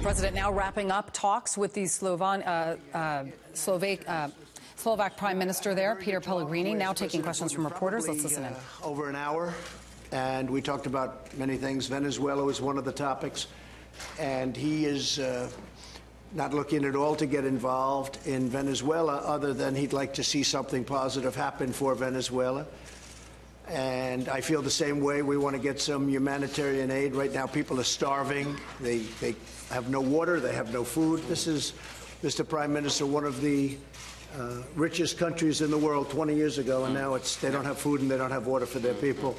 president now wrapping up talks with the Slovak Prime Minister there, Peter Pellegrini, now taking questions from reporters. Let's listen in. Over an hour, and we talked about many things. Venezuela was one of the topics, and he is not looking at all to get involved in Venezuela other than he'd like to see something positive happen for Venezuela. And I feel the same way. We want to get some humanitarian aid. Right now, people are starving. They have no water. They have no food. This is, Mr. Prime Minister, one of the richest countries in the world 20 years ago, and now they don't have food and they don't have water for their people.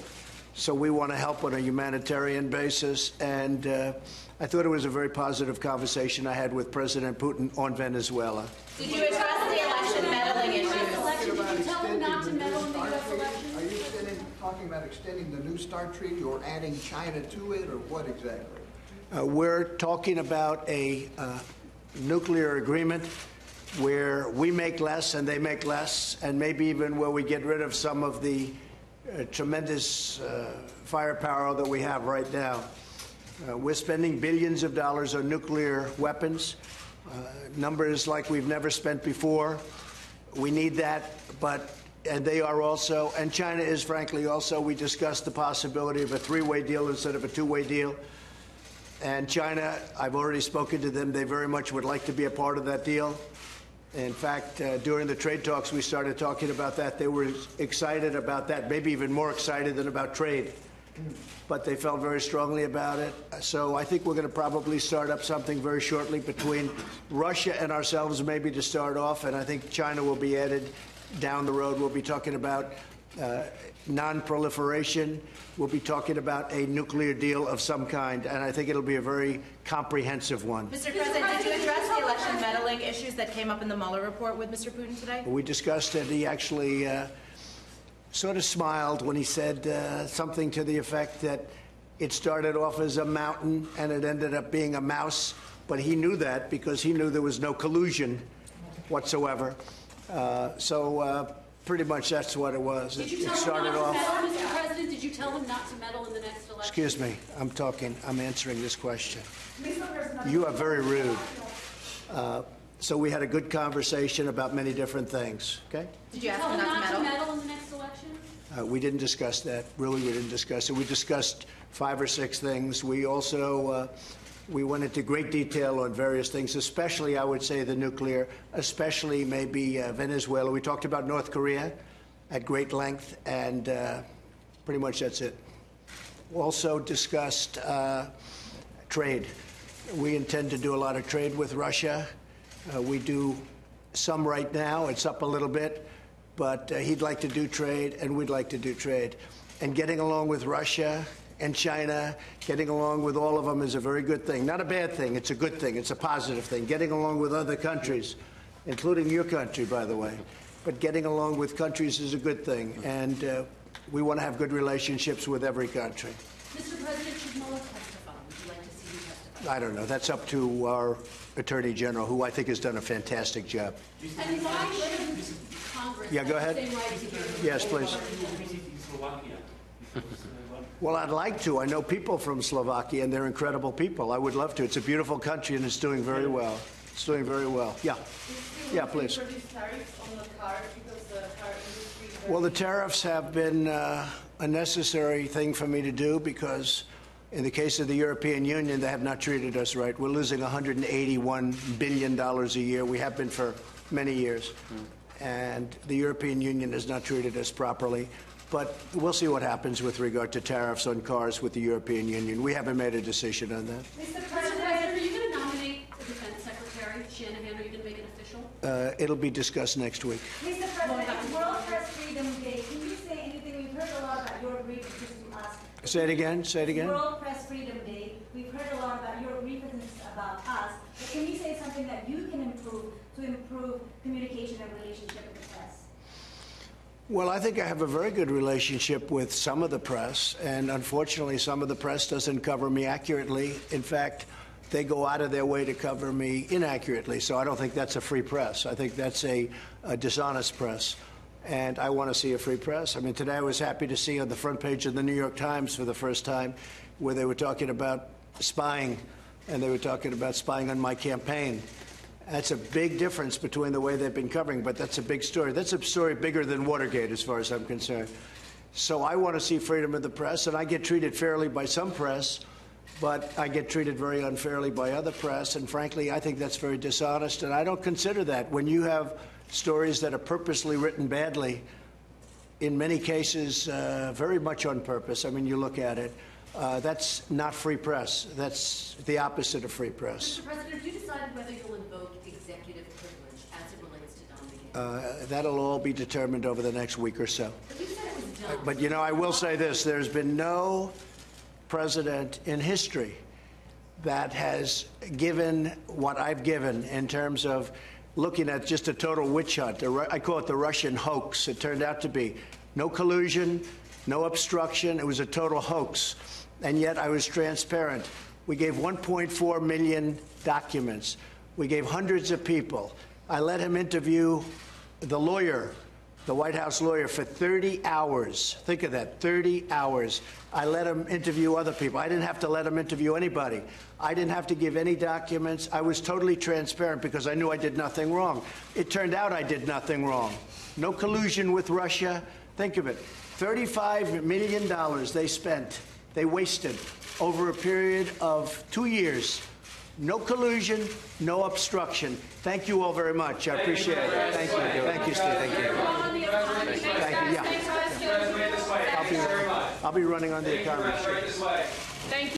So we want to help on a humanitarian basis. And I thought it was a very positive conversation I had with President Putin on Venezuela. Did you address the election meddling issues? Did you tell him not to meddle in the U.S. election? Are you talking about extending the New START treaty or adding China to it, or what exactly? We're talking about a nuclear agreement where we make less and they make less, and maybe even where we get rid of some of the tremendous firepower that we have right now. We're spending billions of dollars on nuclear weapons, numbers like we've never spent before. We need that, and they are also, and China is frankly also. We discussed the possibility of a three-way deal instead of a two-way deal. And China, I've already spoken to them. They very much would like to be a part of that deal. In fact, during the trade talks, we started talking about that. They were excited about that, maybe even more excited than about trade. But they felt very strongly about it. So I think we're going to probably start up something very shortly between Russia and ourselves, maybe to start off. And I think China will be added down the road. We'll be talking about non-proliferation. We'll be talking about a nuclear deal of some kind, and I think it'll be a very comprehensive one. Mr. President, did you address the election meddling issues that came up in the Mueller report with Mr. Putin today? We discussed it. He actually sort of smiled when he said something to the effect that it started off as a mountain and it ended up being a mouse, but he knew that because he knew there was no collusion whatsoever. Pretty much that's what it was. Did you tell him not to meddle, Mr. President? Did you tell him not to meddle in the next election? Excuse me. I'm answering this question. You are very rude. So we had a good conversation about many different things. Okay? Did you ask him not to meddle in the next election? We didn't discuss that. Really, we didn't discuss it. We discussed 5 or 6 things. We also we went into great detail on various things, especially, I would say, the nuclear, especially maybe Venezuela. We talked about North Korea at great length, and pretty much that's it. Also discussed trade. We intend to do a lot of trade with Russia. We do some right now. It's up a little bit, but he'd like to do trade, and we'd like to do trade. And getting along with Russia and China, getting along with all of them is a very good thing. Not a bad thing. It's a good thing. It's a positive thing. Getting along with other countries, including your country, by the way. But getting along with countries is a good thing. And we want to have good relationships with every country. Mr. President, should Mueller testify? Would you like to see him testify? I don't know. That's up to our Attorney General, who I think has done a fantastic job. And why shouldn't Congress go ahead. have the same right to hear? Yes, please. Well, I'd like to. I know people from Slovakia, and they're incredible people. I would love to. It's a beautiful country, and it's doing very well. It's doing very well. Yeah. Yeah, please. Well, the tariffs have been a necessary thing for me to do because in the case of the European Union, they have not treated us right. We're losing $181 billion a year. We have been for many years. And the European Union has not treated us properly. But we'll see what happens with regard to tariffs on cars with the European Union. We haven't made a decision on that. Mr. President, are you going to nominate the Defense Secretary, Shanahan? Are you going to make it official? It'll be discussed next week. Mr. President, World Press Freedom Day. Can you say anything? We've heard a lot about your grievances to us. Say it again. Say it again. World Press Freedom Day. We've heard a lot about your grievances about us. But can you say something that you can improve to improve communication and relationship with the press? Well, I think I have a very good relationship with some of the press, and unfortunately some of the press doesn't cover me accurately. In fact, they go out of their way to cover me inaccurately, so I don't think that's a free press. I think that's a dishonest press, and I want to see a free press. I mean, today I was happy to see on the front page of the New York Times for the first time where they were talking about spying and they were talking about spying on my campaign. That's a big difference between the way they've been covering, but that's a big story. That's a story bigger than Watergate, as far as I'm concerned. So I want to see freedom of the press, and I get treated fairly by some press, but I get treated very unfairly by other press, and frankly, I think that's very dishonest, and I don't consider that. When you have stories that are purposely written badly, in many cases, very much on purpose, I mean, you look at it, that's not free press. That's the opposite of free press. Mr. President, have you decided whether you'll invoke executive privilege as it relates to Don McGahn? That'll all be determined over the next week or so. But you said it was done. But, you know, I will say this. There's been no president in history that has given what I've given in terms of looking at just a total witch hunt. I call it the Russian hoax. It turned out to be no collusion, no obstruction. It was a total hoax. And yet I was transparent. We gave 1.4 million documents. We gave hundreds of people. I let him interview the lawyer, the White House lawyer, for 30 hours. Think of that, 30 hours. I let him interview other people. I didn't have to let him interview anybody. I didn't have to give any documents. I was totally transparent because I knew I did nothing wrong. It turned out I did nothing wrong. No collusion with Russia. Think of it. $35 million they spent, they wasted over a period of 2 years. No collusion, no obstruction. Thank you all very much. I appreciate it. Thank you. Thank you, Steve. Thank you. Thank you. Yeah. I'll be running on the economy. Thank you.